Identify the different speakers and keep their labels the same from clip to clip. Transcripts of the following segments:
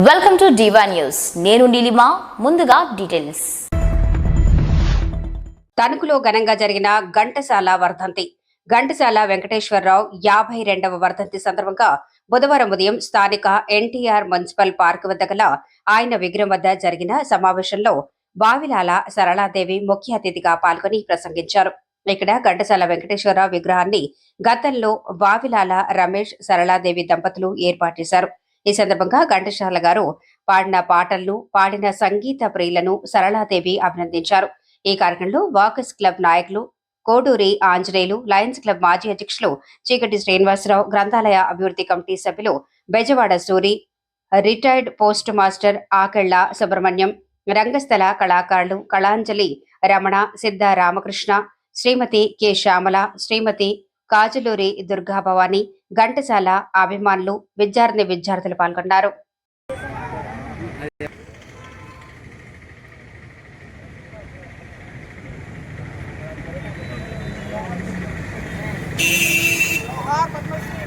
Speaker 1: Welcome to డివా news. నేను నీలిమా. ముందుగా details.
Speaker 2: తణుకులో ఘనంగా జరిగిన ఘంటసాల వర్ధంతి. ఘంటసాల వెంకటేశ్వరరావు 52వ వర్ధంతి సందర్భంగా బుధవారం ఉదయం స్థానిక ఎన్టీఆర్ మున్సిపల్ పార్క్ వద్ద గల ఆయన విగ్రహం వద్ద జరిగిన సమావేశంలో వావిలాల సరళాదేవి ముఖ్య అతిథిగా పాల్గొని ప్రసంగించారు. ఇక్కడ ఘంటసాల వెంకటేశ్వరరావు విగ్రహాన్ని గతంలో వావిలాల రమేష్ సరళాదేవి దంపతులు ఏర్పాటు చేశారు. ఈ సందర్భంగా ఘంటసాల గారు పాడిన పాటలను, పాడిన సంగీత ప్రియులను సరళాదేవి అభినందించారు. ఈ కార్యక్రమంలో వాకర్స్ క్లబ్ నాయకులు కోడూరి ఆంజనేయులు, లయన్స్ క్లబ్ మాజీ అధ్యక్షులు చీకటి శ్రీనివాసరావు, గ్రంథాలయ అభివృద్ధి కమిటీ సభ్యులు Bezawada Suri, retired post master Akella Subrahmanyam, రంగస్థల కళాకారులు కళాంజలి రమణ, సిద్ధ రామకృష్ణ, శ్రీమతి కె శ్యామల, శ్రీమతి కాజులూరి దుర్గాభవాని, ఘంటసాల అభిమానులు, విద్యార్థులు పాల్గొన్నారు.
Speaker 3: పద్మశ్రీ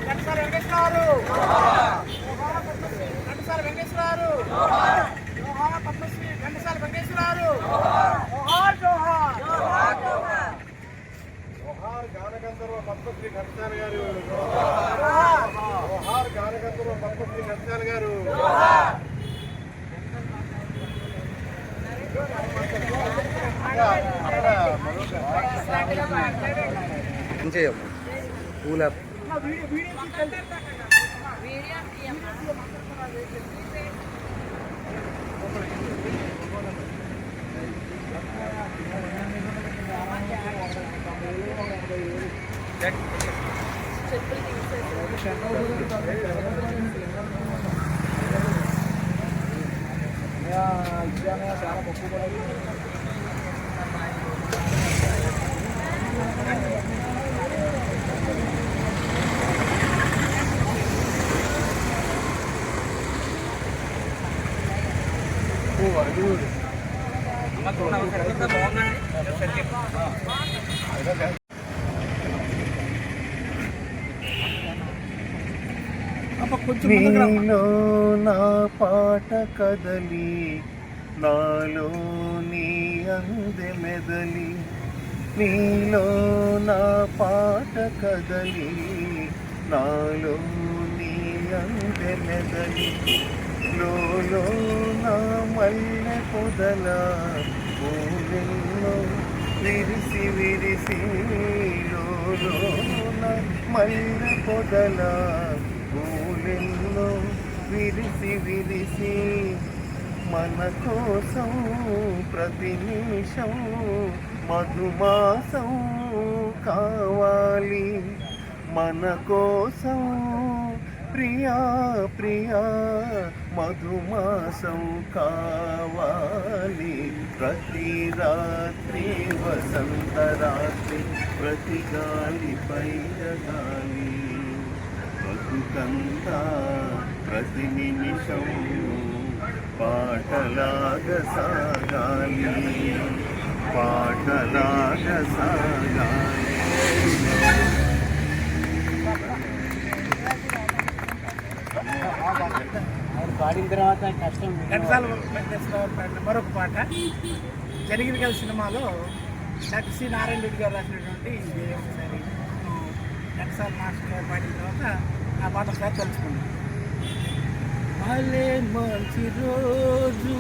Speaker 3: ఘంటసాల గారు, గానగంధర్వ పద్మశ్రీ ఘంటసాల గారు. నీలో నా పాట కదలి, నాలో నీ అందెమెదలి. నీలో నా పాట కదలి, నాలో నీ అందెమెదలి. లోలో నా మల్లె పొదల పూలెన్నో విరిసి విరిసి, లోలో నా మల్లె పొదల పూలెన్నో విరిసి విరిసి, మన కోసం ప్రతి నిమిషం మధుమాసం కావాలి. మన కోసం ప్రియా ప్రియా మధుమాసం కావాలి. ప్రతి రాత్రి వసంత రాత్రి, ప్రతి గాలి పైరగాలి. బతుకంతా ప్రతి నిమిషం పాటలాగా సాగాలి, పాటలాగా సాగాలి.
Speaker 4: పాడిన తర్వాత కష్టం.
Speaker 5: ఘంటసాల వెంకటేశ్వరరావు పాడిన మరొక పాట జరిగింది కదా సినిమాలో డాక్టర్ సి నారాయణ రెడ్డి గారు రాసినటువంటి ఒకసారి ఘంటసాల మాస్టర్ గారు పాడిన తర్వాత ఆ పాట ఒకసారి తెలుసుకున్నాం. భలే మంచి రోజు,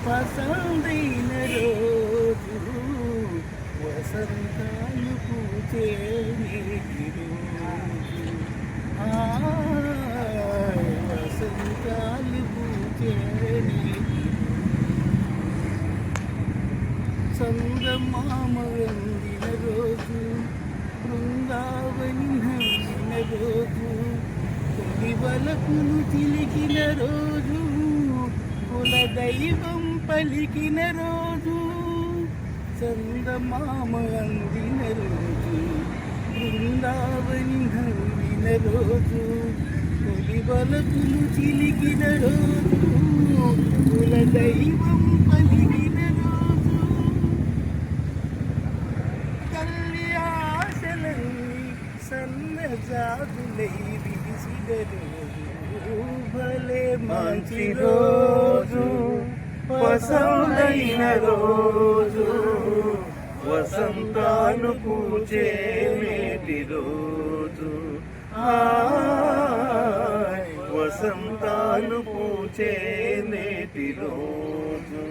Speaker 5: పసందైన రోజు, వసంతాలు పూచే వసంతాలు పూచే చందమామ వందిన రోజు, బృందావని నవ్విన రోజు, తొలి వలపులు చిలికిన రోజు, కుల దైవం పలికిన రోజు. చందమామ అందిన రోజు, బృందావని నవ్విన రోజు, తొలి వలపులు చిలికిన రోజు, కుల దైవం పలికిన రోజు. తల్లి ఆశలన్నీ సన్న సన్నజాజులై విరిసినరు భలే మంచి రోజు వసంతైన రోజు వసంతాలు పూచే నేటి రోజు వసంతాలు పూచే నేటి రోజు.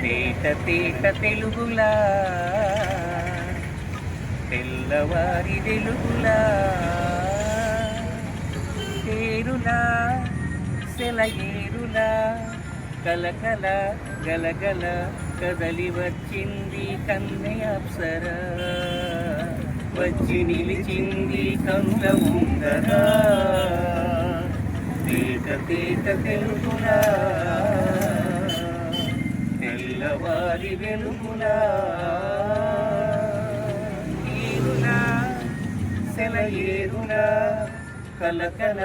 Speaker 4: తేట తేట తెలుగులా తెల్లవారి వెలుగులా తేరులా సెలయేరులా కలకల గలగల కదలి వచ్చింది కన్నె అప్సర వచ్చి నిలిచింది కనుల ముందర తేట తేట తెలుగులా తెల్లవారి వెలుగులా నీరులా సెలయేరులా కలకల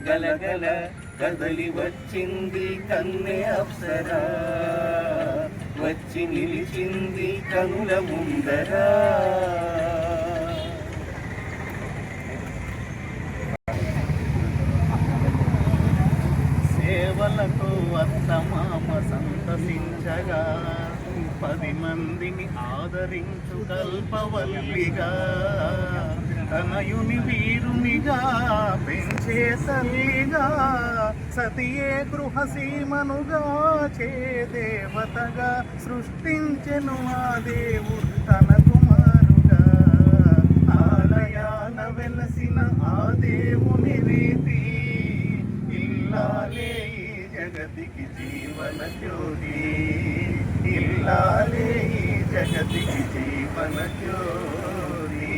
Speaker 4: గలగల కదలి వచ్చింది కన్నె అప్సర వచ్చి నిలిచింది కనుల ముందర.
Speaker 3: సేవలతో అత్తమామ సంతసించగా 10 మందిని ఆదరించు కల్పవల్లిగా తనయుని వీరునిగా పెంచే తల్లిగా సతియే గృహసీమనుగా చే దేవతగా సృష్టించెను ఆ దేవుడు తన కుమారుగా. ఆలయాల వెలసిన ఆ దేవుని రీతి ఇల్లాలే ఈ జగతికి జీవన జ్యోతి ఇల్లాలే ఈ జగతికి జీవన జ్యోతి.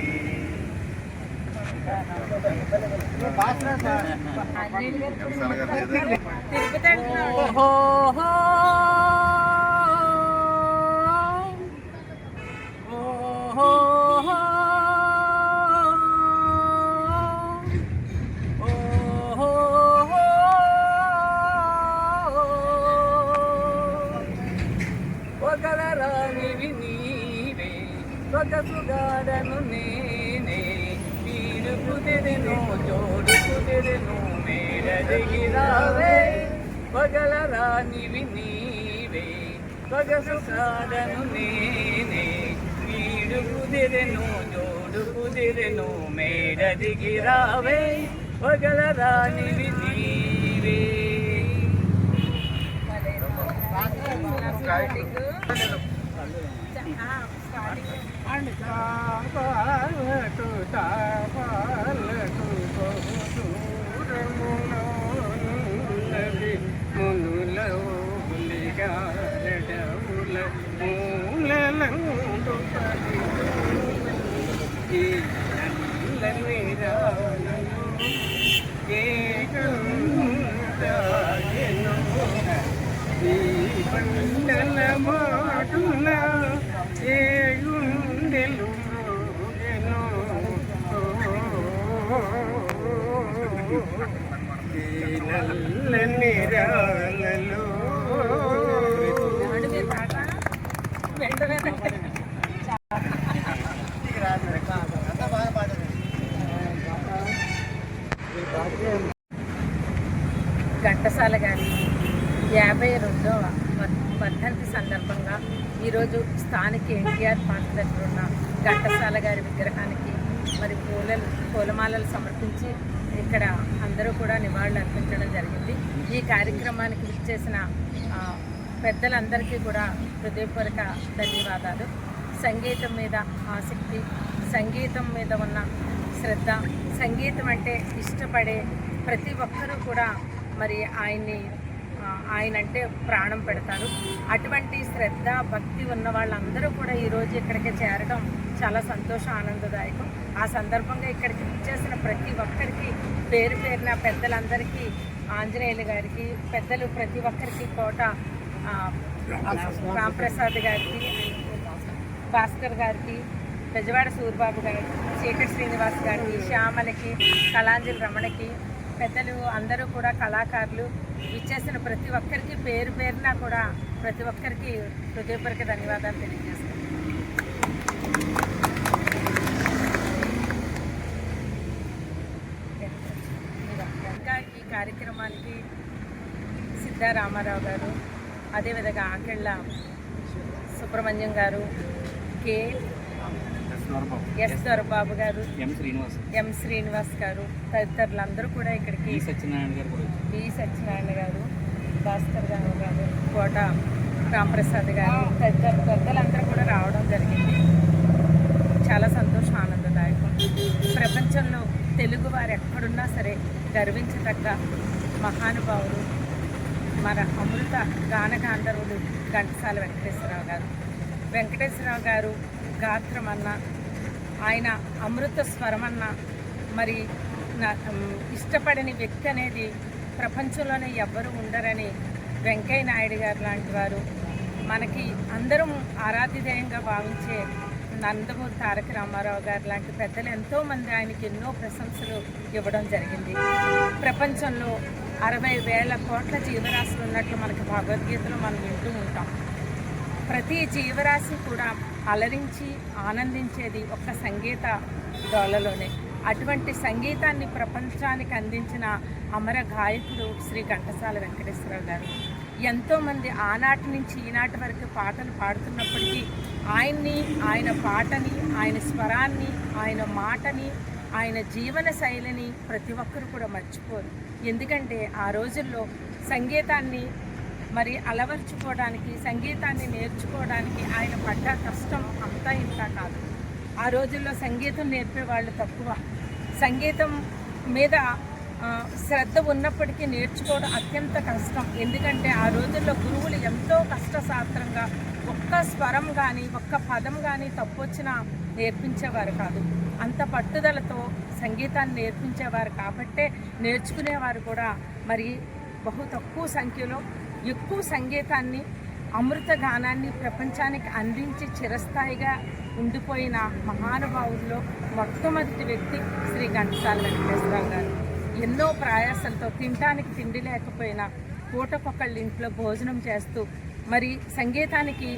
Speaker 4: ఒకలరానివి నీవే సొగసుగాడను నేనే వీరు కుదిరెను జోడు కుదిరెను మేడ దిగిరావే పగలరానివి నీవే సొగసుగాడను నేనే వీడు కుదిరెను జోడు కుదిరెను మేడ దిగిరావే పగలరానివి నీవే.
Speaker 5: అండ్ కాపాలటు తాపాలటు బహుదూరములోనున్నది మునుల ఊలిగారడవుల మూలలందు పది ఈ నల్లని రాలను ఏకంతాయను ఈ పండల మాటుల ఏ గుండెలు మోగెను ఈ నల్లని రాలలో
Speaker 6: ఘంటసాల గారి 52వ వర్ధంతి సందర్భంగా ఈరోజు స్థానిక ఎన్టీఆర్ పార్క్ దగ్గర ఉన్న ఘంటసాల గారి విగ్రహానికి మరి పూలమాలలు సమర్పించి ఇక్కడ అందరూ కూడా నివాళులు అర్పించడం జరిగింది. ఈ కార్యక్రమానికి విచ్చేసిన పెద్దలందరికీ కూడా హృదయపూర్వక ధన్యవాదాలు. సంగీతం మీద ఆసక్తి, సంగీతం మీద ఉన్న శ్రద్ధ, సంగీతం అంటే ఇష్టపడే ప్రతి ఒక్కరూ కూడా మరి ఆయన అంటే ప్రాణం పెడతారు. అటువంటి శ్రద్ధ, భక్తి ఉన్న వాళ్ళందరూ కూడా ఈరోజు ఇక్కడికి చేరడం చాలా సంతోషం, ఆనందదాయకం. ఆ సందర్భంగా ఇక్కడికి వచ్చేసిన ప్రతి ఒక్కరికి పేరు పేరున పెద్దలందరికీ, ఆంజనేయులు గారికి, పెద్దలు ప్రతి ఒక్కరికి, కోట రాంప్రసాద్ గారికి, భాస్కర్ గారికి, పెజవాడ సూర్బాబు గారికి, చీకటి శ్రీనివాస్ గారికి, శ్యామలకి, కళాంజలి రమణకి, పెద్దలు అందరూ కూడా కళాకారులు ఇచ్చేసిన ప్రతి ఒక్కరికి పేరు పేరున కూడా ప్రతి ఒక్కరికి హృదయపూర్వక ధన్యవాదాలు తెలియజేస్తాను. ఇంకా ఈ కార్యక్రమానికి సిద్ధారామారావు గారు, అదేవిధంగా ఆకెళ్ళ సుబ్రహ్మణ్యం గారు, కె ఎస్ దొరబాబు గారు, ఎం శ్రీనివాస్ గారు తదితరులందరూ కూడా ఇక్కడికి, బి సత్యనారాయణ గారు, భాస్కర్ గారు, కోట రాంప్రసాద్ గారు తదితర పెద్దలందరూ కూడా రావడం జరిగింది. చాలా సంతోషం, ఆనందదాయకం. ప్రపంచంలో తెలుగు వారు ఎక్కడున్నా సరే గర్వించదగ్గ మహానుభావులు మన అమృత గాన గాంధర్వులు ఘంటసాల వెంకటేశ్వరరావు గారు. వెంకటేశ్వరరావు గారు గాత్రం అన్న, ఆయన అమృత స్వరమన్న, మరి ఇష్టపడని వ్యక్తి అనేది ప్రపంచంలోనే ఎవ్వరూ ఉండరని వెంకయ్య నాయుడు గారు లాంటి వారు, మనకి అందరం ఆరాధ్యదయంగా భావించే నందమూరి తారక రామారావు గారు లాంటి పెద్దలు ఎంతోమంది ఆయనకి ఎన్నో ప్రశంసలు ఇవ్వడం జరిగింది. ప్రపంచంలో 60,000 కోట్ల జీవరాశులు ఉన్నట్లు మనకి భగవద్గీతలో మనం వింటూ ఉంటాం. ప్రతి జీవరాశి కూడా అలరించి ఆనందించేది ఒక్క సంగీత డోలలోనే. అటువంటి సంగీతాన్ని ప్రపంచానికి అందించిన అమర గాయకుడు శ్రీ ఘంటసాల వెంకటేశ్వరరావు గారు. ఎంతోమంది ఆనాటి నుంచి ఈనాటి వరకు పాటలు పాడుతున్నప్పటికీ ఆయన్ని, ఆయన పాటని, ఆయన స్వరాన్ని, ఆయన మాటని, ఆయన జీవన శైలిని ప్రతి ఒక్కరు కూడా మర్చిపోరు. ఎందుకంటే ఆ రోజుల్లో సంగీతాన్ని మరి అలవర్చుకోవడానికి, సంగీతాన్ని నేర్చుకోవడానికి ఆయన పడ్డ కష్టం అంతా ఇంత కాదు. ఆ రోజుల్లో సంగీతం నేర్పేవాళ్ళు తక్కువ. సంగీతం మీద శ్రద్ధ ఉన్నప్పటికీ నేర్చుకోవడం అత్యంత కష్టం. ఎందుకంటే ఆ రోజుల్లో గురువులు ఎంతో కష్టశాస్త్రంగా ఒక్క స్వరం కానీ ఒక్క పదం కానీ తప్పొచ్చినా నేర్పించేవారు కాదు. అంత పట్టుదలతో సంగీతాన్ని నేర్పించేవారు కాబట్టే నేర్చుకునేవారు కూడా మరి బహు తక్కువ సంఖ్యలో ఎక్కువ సంగీతాన్ని, అమృత గానాన్ని ప్రపంచానికి అందించి చిరస్థాయిగా ఉండిపోయిన మహానుభావుల్లో మొట్టమొదటి వ్యక్తి శ్రీ ఘంటసాల వెంకటేశ్వరరావు గారు. ఎన్నో ప్రయాసాలతో తినడానికి తిండి లేకపోయినా పూటకొకళ్ళ ఇంట్లో భోజనం చేస్తూ, మరి సంగీతానికి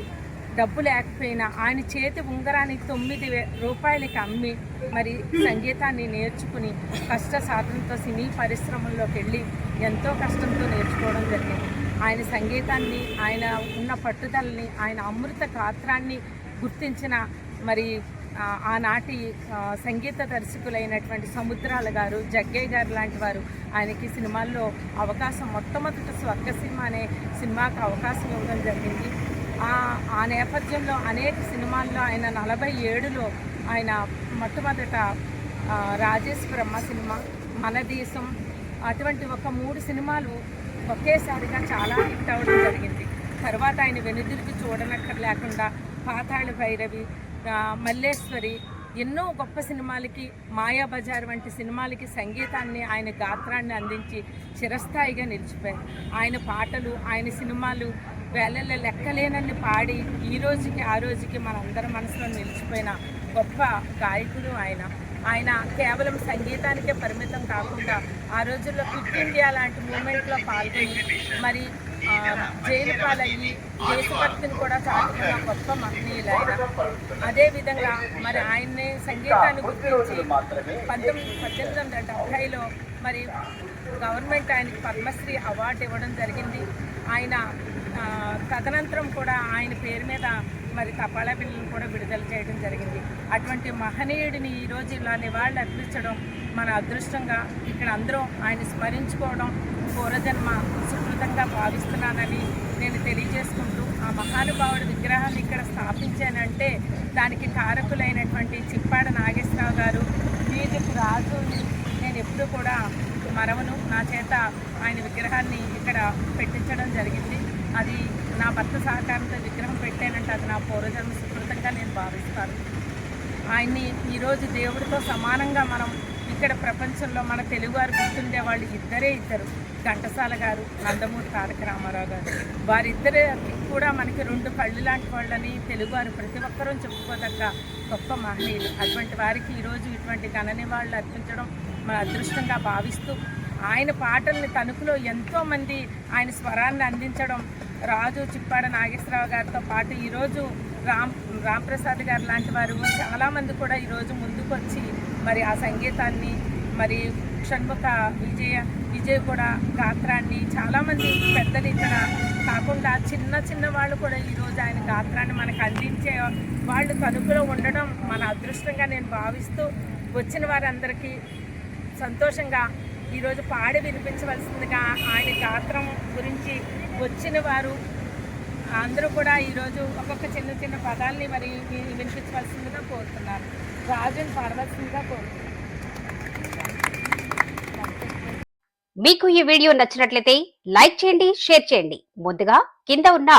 Speaker 6: డబ్బు లేకపోయినా ఆయన చేతి ఉంగరాన్ని 9 రూపాయలకి అమ్మి మరి సంగీతాన్ని నేర్చుకుని కష్ట సాధనతో సినీ పరిశ్రమల్లోకి వెళ్ళి ఎంతో కష్టంతో నేర్చుకోవడం జరిగింది. ఆయన సంగీతాన్ని, ఆయన ఉన్న పట్టుదలని, ఆయన అమృత గాత్రాన్ని గుర్తించిన మరి ఆనాటి సంగీత దర్శకులైనటువంటి సముద్రాల గారు, జగ్గయ్య గారు లాంటి వారు ఆయనకి సినిమాల్లో అవకాశం, మొట్టమొదటి స్వర్గసీమ అనే సినిమాకి అవకాశం ఇవ్వడం జరిగింది. ఆ నేపథ్యంలో అనేక సినిమాల్లో ఆయన 47లో ఆయన మొట్టమొదట రాజేశ్వరమ్మ సినిమా, మన దేశం, అటువంటి ఒక 3 సినిమాలు ఒకేసారిగా చాలా హిట్ అవ్వడం జరిగింది. తర్వాత ఆయన వెనుదిరిగి చూడనక్కర్ లేకుండా పాతాళ భైరవి, మల్లేశ్వరి, ఎన్నో గొప్ప సినిమాలకి, మాయాబజార్ వంటి సినిమాలకి సంగీతాన్ని, ఆయన గాత్రాన్ని అందించి చిరస్థాయిగా నిలిచిపోయారు. ఆయన పాటలు, ఆయన సినిమాలు వేలల్లో లెక్కలేనన్ని పాడి ఈ రోజుకి ఆ రోజుకి మనందరి మనసులో నిలిచిపోయిన గొప్ప గాయకుడు ఆయన. ఆయన కేవలం సంగీతానికే పరిమితం కాకుండా ఆ రోజుల్లో క్విట్ ఇండియా లాంటి మూమెంట్లో పాల్గొని మరి జైలు పాలయ్యి దేశభక్తిని కూడా చాటుకున్న గొప్ప మహనీయులు ఆయన. అదేవిధంగా మరి ఆయన్ని సంగీతాన్ని గుర్తించి 1870లో మరి గవర్నమెంట్ ఆయనకి పద్మశ్రీ అవార్డు ఇవ్వడం జరిగింది. ఆయన తదనంతరం కూడా ఆయన పేరు మీద మరి తపాలా బిల్లును కూడా విడుదల చేయడం జరిగింది. అటువంటి మహనీయుడిని ఈరోజు ఇలా నివాళులు అర్పించడం మన అదృష్టంగా, ఇక్కడ అందరం ఆయన స్మరించుకోవడం పూర్వజన్మ సుకృతంగా భావిస్తున్నానని నేను తెలియజేసుకుంటూ, ఆ మహానుభావుడి విగ్రహాన్ని ఇక్కడ స్థాపించానంటే దానికి కారకులైనటువంటి చిప్పాడ నాగేశ్వరరావు గారు, మ్యూజిక్ రాజుని నేను ఎప్పుడూ కూడా మరవను. నా చేత ఆయన విగ్రహాన్ని ఇక్కడ పెట్టించడం జరిగింది. అది నా భర్త సహకారంతో విగ్రహం పెట్టానంటే అది నా పూర్వజన్మ సుకృతంగా నేను భావిస్తాను. ఆయన్ని ఈరోజు దేవుడితో సమానంగా మనం ఇక్కడ ప్రపంచంలో మన తెలుగువారు గుర్తుండే వాళ్ళు ఇద్దరు, ఘంటసాల గారు, నందమూరి తారక రామారావు గారు. వారిద్దరికి కూడా మనకి 2 కళ్ళు లాంటి వాళ్ళని తెలుగువారు ప్రతి ఒక్కరూ చెప్పుకోదగ్గ గొప్ప మహనీయులు. అటువంటి వారికి ఈరోజు ఇటువంటి ఘన నివాళులు అర్పించడం మన అదృష్టంగా భావిస్తూ, ఆయన పాటల్ని తణుకులో ఎంతోమంది ఆయన స్వరాన్ని అందించడం, రాజు చిప్పాడ నాగేశ్వరరావు గారితో పాటు ఈరోజు రాంప్రసాద్ గారు లాంటి వారు చాలామంది కూడా ఈరోజు ముందుకొచ్చి మరి ఆ సంగీతాన్ని, మరి షణ్ముఖ విజయ్ కూడా గాత్రాన్ని, చాలామంది పెద్దలు ఇక్కడ కాకుండా చిన్న వాళ్ళు కూడా ఈరోజు ఆయన గాత్రాన్ని మనకు అందించే వాళ్ళు తణుకులో ఉండడం మన అదృష్టంగా నేను భావిస్తూ, వచ్చిన వారందరికీ సంతోషంగా ఈరోజు పాడి వినిపించవలసిందిగా ఆయన గాత్రం గురించి వచ్చిన వారు అందరూ కూడా ఈరోజు ఒక్కొక్క చిన్న పదాలని మరి వినిపించవలసిందిగా కోరుతున్నారు. రాజుని పాడవలసిందిగా కోరుతున్నారు.
Speaker 2: మీకు ఈ వీడియో నచ్చినట్లయితే లైక్ చేయండి, షేర్ చేయండి. ముందుగా కింద ఉన్న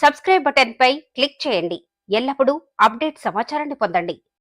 Speaker 2: సబ్స్క్రైబ్ బటన్ పై క్లిక్ చేయండి. ఎల్లప్పుడూ అప్డేట్ సమాచారాన్ని పొందండి.